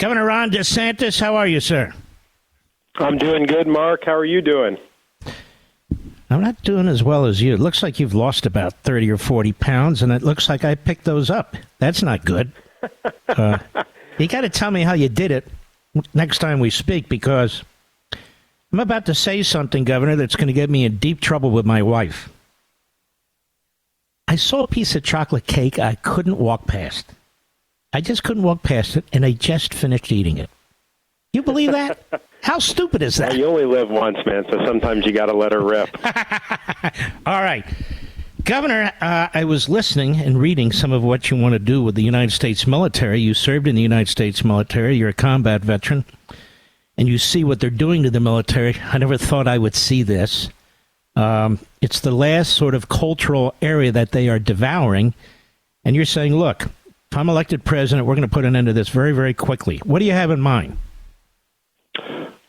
Governor Ron DeSantis, how are you, sir? I'm doing good, Mark. How are you doing? I'm not doing as well as you. It looks like you've lost about 30 or 40 pounds, and it looks like I picked those up. That's not good. You got to tell me how you did it next time we speak, because I'm about to say something, Governor, that's going to get me in deep trouble with my wife. I saw a piece of chocolate cake I couldn't walk past. I just couldn't walk past it, and I just finished eating it. You believe that? How stupid is that? Well, you only live once, man, so sometimes you got to let her rip. All right. Governor, I was listening and reading some of what you want to do with the United States military. You served in the United States military. You're a combat veteran. And you see what they're doing to the military. I never thought I would see this. It's the last sort of cultural area that they are devouring. And you're saying, look, if I'm elected president, we're going to put an end to this very, very quickly. What do you have in mind?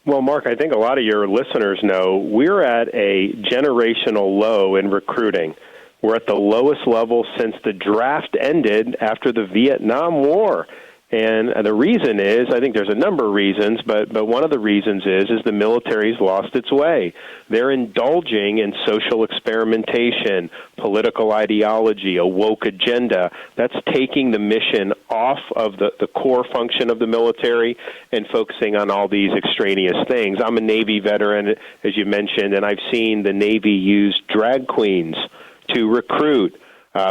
Well, Mark, I think a lot of your listeners know we're at a generational low in recruiting. We're at the lowest level since the draft ended after the Vietnam War. And the reason is, I think there's a number of reasons, but one of the reasons is the military's lost its way. They're indulging in social experimentation, political ideology, a woke agenda. That's taking the mission off of the core function of the military and focusing on all these extraneous things. I'm a Navy veteran, as you mentioned, and I've seen the Navy use drag queens to recruit.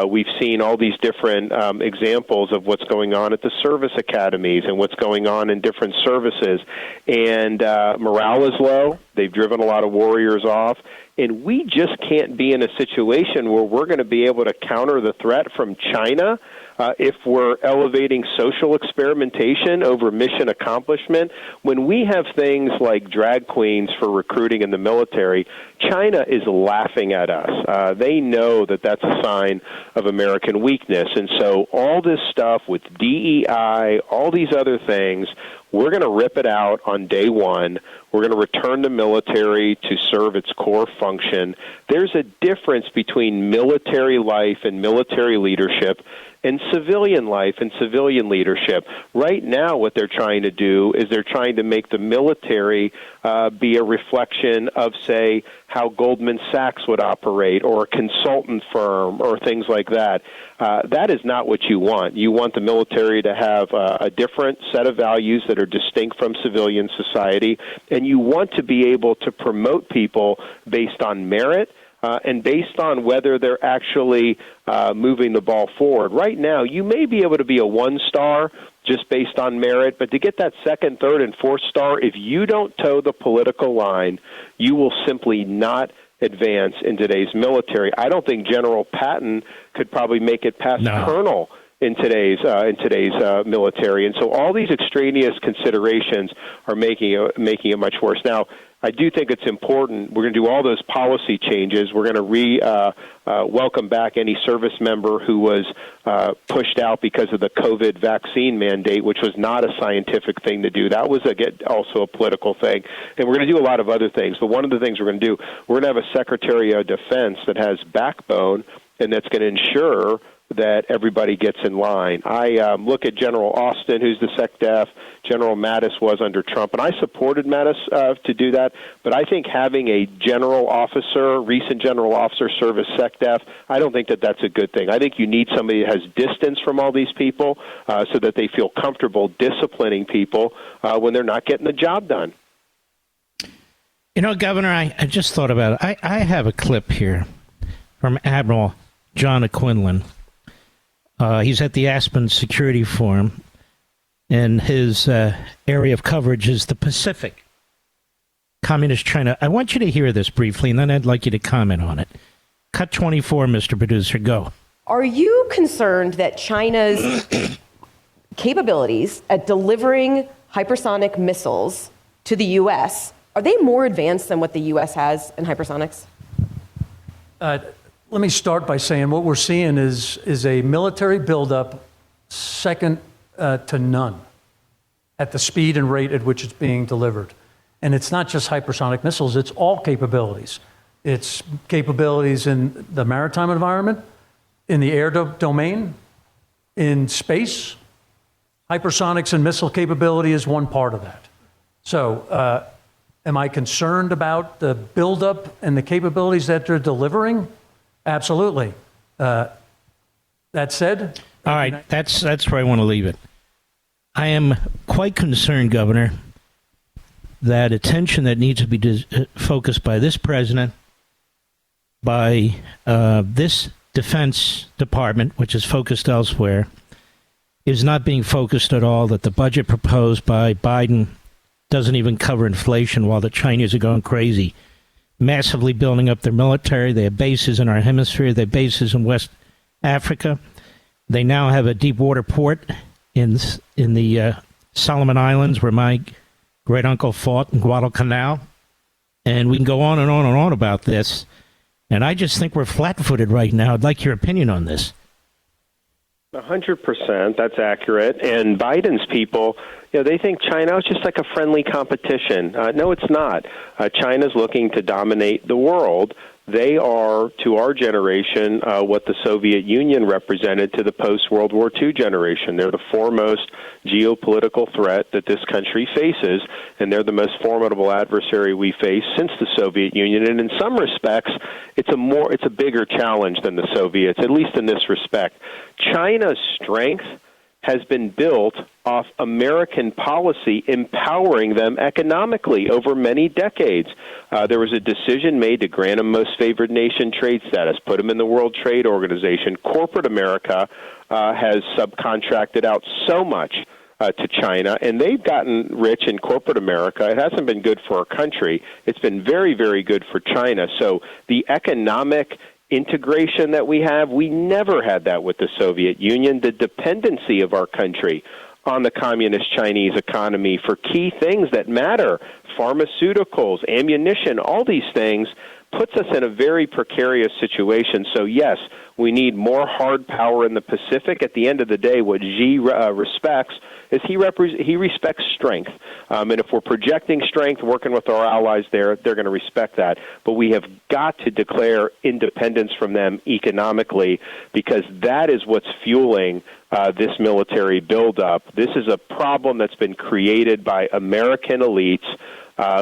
We've seen all these different examples of what's going on at the service academies and what's going on in different services. And morale is low. They've driven a lot of warriors off. And we just can't be in a situation where we're going to be able to counter the threat from China if we're elevating social experimentation over mission accomplishment. When we have things like drag queens for recruiting in the military, China is laughing at us. They know that that's a sign of American weakness. And so all this stuff with DEI, all these other things, we're going to rip it out on day one. We're going to return the military to serve its core function. There's a difference between military life and military leadership and civilian life and civilian leadership. Right now, what they're trying to do is they're trying to make the military be a reflection of, say, how Goldman Sachs would operate or a consultant firm or things like that. That is not what you want. You want the military to have a different set of values that are distinct from civilian society, and you want to be able to promote people based on merit and based on whether they're actually moving the ball forward. Right now, you may be able to be a one-star just based on merit, but to get that second, third, and fourth star, if you don't toe the political line, you will simply not advance in today's military. I don't think General Patton could probably make it past colonel in today's military, and so all these extraneous considerations are making it much worse. Now, I do think it's important. We're going to do all those policy changes. We're going to welcome back any service member who was pushed out because of the COVID vaccine mandate, which was not a scientific thing to do. That was also a political thing. And we're going to do a lot of other things. But one of the things we're going to do, we're going to have a Secretary of Defense that has backbone and that's going to ensure that everybody gets in line. I look at General Austin, who's the SecDef. General Mattis was under Trump, and I supported Mattis to do that. But I think having a recent general officer serve as SecDef, I don't think that that's a good thing. I think you need somebody that has distance from all these people so that they feel comfortable disciplining people when they're not getting the job done. You know, Governor, I just thought about it. I have a clip here from Admiral John Quinlan. He's at the Aspen Security Forum, and his area of coverage is the Pacific, Communist China. I want you to hear this briefly, and then I'd like you to comment on it. Cut 24, Mr. Producer, go. Are you concerned that China's capabilities at delivering hypersonic missiles to the U.S., are they more advanced than what the U.S. has in hypersonics? Let me start by saying what we're seeing is a military buildup second to none at the speed and rate at which it's being delivered. And it's not just hypersonic missiles, it's all capabilities. It's capabilities in the maritime environment, in the air domain, in space, Hypersonics and missile capability is one part of that. So am I concerned about the buildup and the capabilities that they're delivering? Absolutely. That said... All right, that's where I want to leave it. I am quite concerned, Governor, that attention that needs to be focused by this president, by this Defense Department, which is focused elsewhere, is not being focused at all, that the budget proposed by Biden doesn't even cover inflation while the Chinese are going crazy, massively building up their military. They have bases in our hemisphere. They have bases in West Africa. They now have a deep water port in the Solomon Islands, where my great uncle fought in Guadalcanal. And we can go on and on and on about this. And I just think we're flat-footed right now. I'd like your opinion on this. 100%. That's accurate. And Biden's people, they think China is just like a friendly competition. No, it's not. China's looking to dominate the world. They are, to our generation, what the Soviet Union represented to the post-World War II generation. They're the foremost geopolitical threat that this country faces, and they're the most formidable adversary we face since the Soviet Union. And in some respects, it's a bigger challenge than the Soviets, at least in this respect. China's strength has been built off American policy empowering them economically over many decades. There was a decision made to grant them most favored nation trade status, put them in the World Trade Organization. Corporate America has subcontracted out so much to China, and they've gotten rich in corporate America. It hasn't been good for our country. It's been very, very good for China. So the economic integration that we have, we never had that with the Soviet Union. The dependency of our country on the communist Chinese economy for key things that matter, pharmaceuticals, ammunition, all these things, puts us in a very precarious situation. So yes, we need more hard power in the Pacific. At the end of the day, what Xi respects is he respects strength. And if we're projecting strength, working with our allies there, they're going to respect that. But we have got to declare independence from them economically, because that is what's fueling this military buildup. This is a problem that's been created by American elites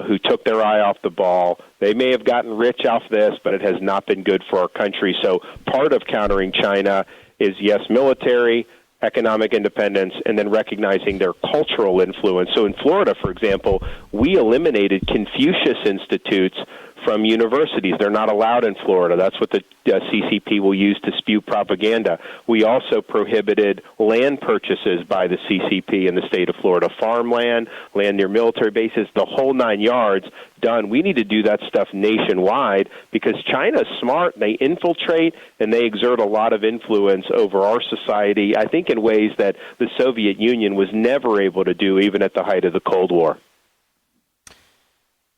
who took their eye off the ball. They may have gotten rich off this, but it has not been good for our country. So part of countering China is, yes, military, economic independence, and then recognizing their cultural influence. So in Florida, for example, we eliminated Confucius institutes from universities. They're not allowed in Florida. That's what the CCP will use to spew propaganda. We also prohibited land purchases by the CCP in the state of Florida. Farmland, land near military bases, the whole 9 yards, done. We need to do that stuff nationwide, because China's smart. They infiltrate and they exert a lot of influence over our society, I think in ways that the Soviet Union was never able to do, even at the height of the Cold War.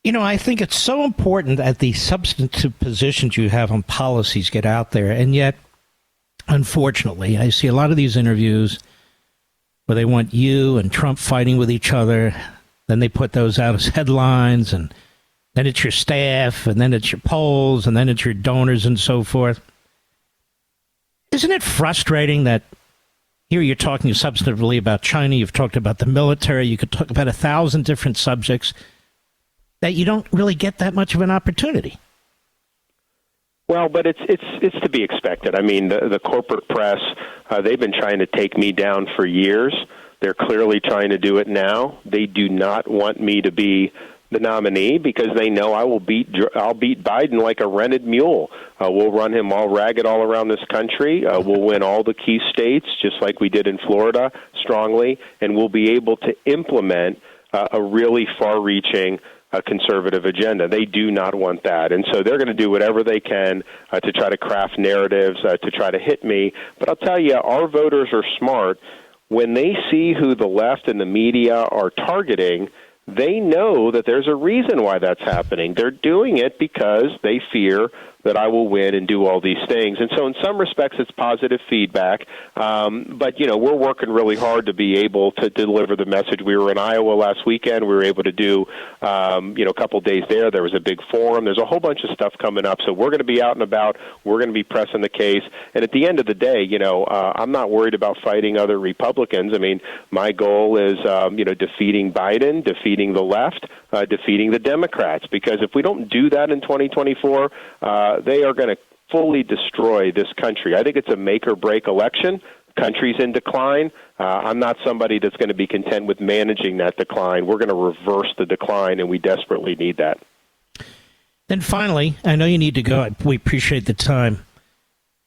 I think it's so important that the substantive positions you have on policies get out there. And yet, unfortunately, I see a lot of these interviews where they want you and Trump fighting with each other. Then they put those out as headlines, and then it's your staff, and then it's your polls, and then it's your donors and so forth. Isn't it frustrating that here you're talking substantively about China, you've talked about the military, you could talk about 1,000 different subjects, that you don't really get that much of an opportunity? Well, but it's to be expected. I mean, the corporate press, they've been trying to take me down for years. They're clearly trying to do it now. They do not want me to be the nominee, because they know I'll beat Biden like a rented mule. We'll run him all ragged all around this country. We'll win all the key states, just like we did in Florida, strongly, and we'll be able to implement a really far-reaching conservative agenda. They do not want that. And so they're going to do whatever they can to try to craft narratives, to try to hit me. But I'll tell you, our voters are smart. When they see who the left and the media are targeting, they know that there's a reason why that's happening. They're doing it because they fear that I will win and do all these things. And so in some respects, it's positive feedback. But, we're working really hard to be able to deliver the message. We were in Iowa last weekend. We were able to do, a couple days there. There was a big forum. There's a whole bunch of stuff coming up. So we're going to be out and about. We're going to be pressing the case. And at the end of the day, I'm not worried about fighting other Republicans. I mean, my goal is, defeating Biden, defeating the left, defeating the Democrats. Because if we don't do that in 2024, they are going to fully destroy this country. I think it's a make-or-break election. Country's in decline. I'm not somebody that's going to be content with managing that decline. We're going to reverse the decline, and we desperately need that. Then finally, I know you need to go. We appreciate the time.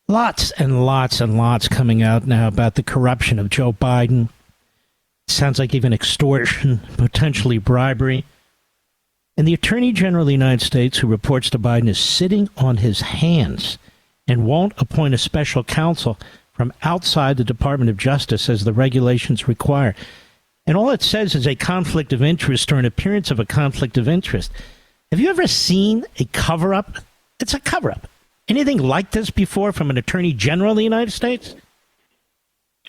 Lots and lots and lots coming out now about the corruption of Joe Biden. Sounds like even extortion, potentially bribery. And the Attorney General of the United States, who reports to Biden, is sitting on his hands and won't appoint a special counsel from outside the Department of Justice as the regulations require. And all it says is a conflict of interest or an appearance of a conflict of interest. Have you ever seen a cover-up? It's a cover-up. Anything like this before from an Attorney General of the United States?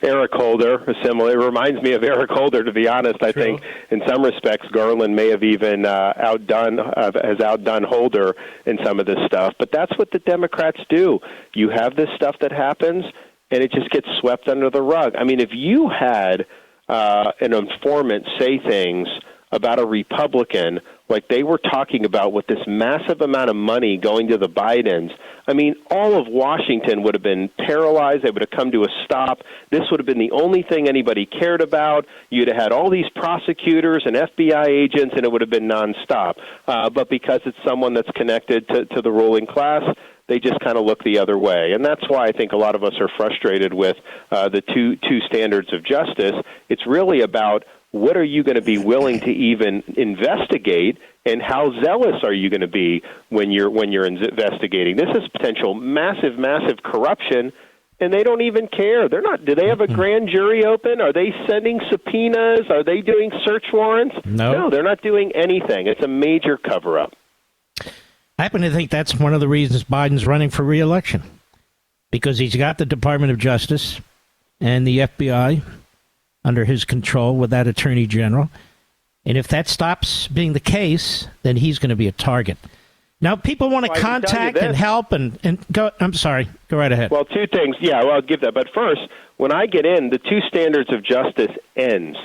Eric Holder, similar. It reminds me of Eric Holder, to be honest. I think in some respects Garland may have even has outdone Holder in some of this stuff. But that's what the Democrats do. You have this stuff that happens, and it just gets swept under the rug. I mean, if you had an informant say things about a Republican like they were talking about with this massive amount of money going to the Bidens, I mean, all of Washington would have been paralyzed. They would have come to a stop. This would have been the only thing anybody cared about. You'd have had all these prosecutors and FBI agents, and it would have been nonstop. But because it's someone that's connected to the ruling class, they just kind of look the other way. And that's why I think a lot of us are frustrated with the two standards of justice. It's really about what are you going to be willing to even investigate, and how zealous are you going to be when you're investigating? This is potential massive corruption, and they don't even care. They're not. Do they have a grand jury open? Are they sending subpoenas? Are they doing search warrants? No, they're not doing anything. It's a major cover-up. I happen to think that's one of the reasons Biden's running for re-election, because he's got the Department of Justice and the FBI under his control with that Attorney General. And if that stops being the case, then he's going to be a target. Now, people want to contact and help and go. I'm sorry. Go right ahead. Well, two things. Yeah, well, I'll give that. But first, when I get in, the two standards of justice ends.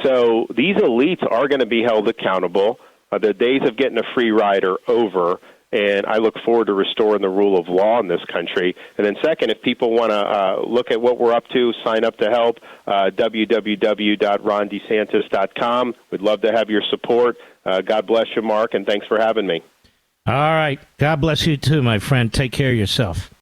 So these elites are going to be held accountable. The days of getting a free ride are over. And I look forward to restoring the rule of law in this country. And then second, if people want to look at what we're up to, sign up to help, www.rondesantis.com. We'd love to have your support. God bless you, Mark, and thanks for having me. All right. God bless you too, my friend. Take care of yourself.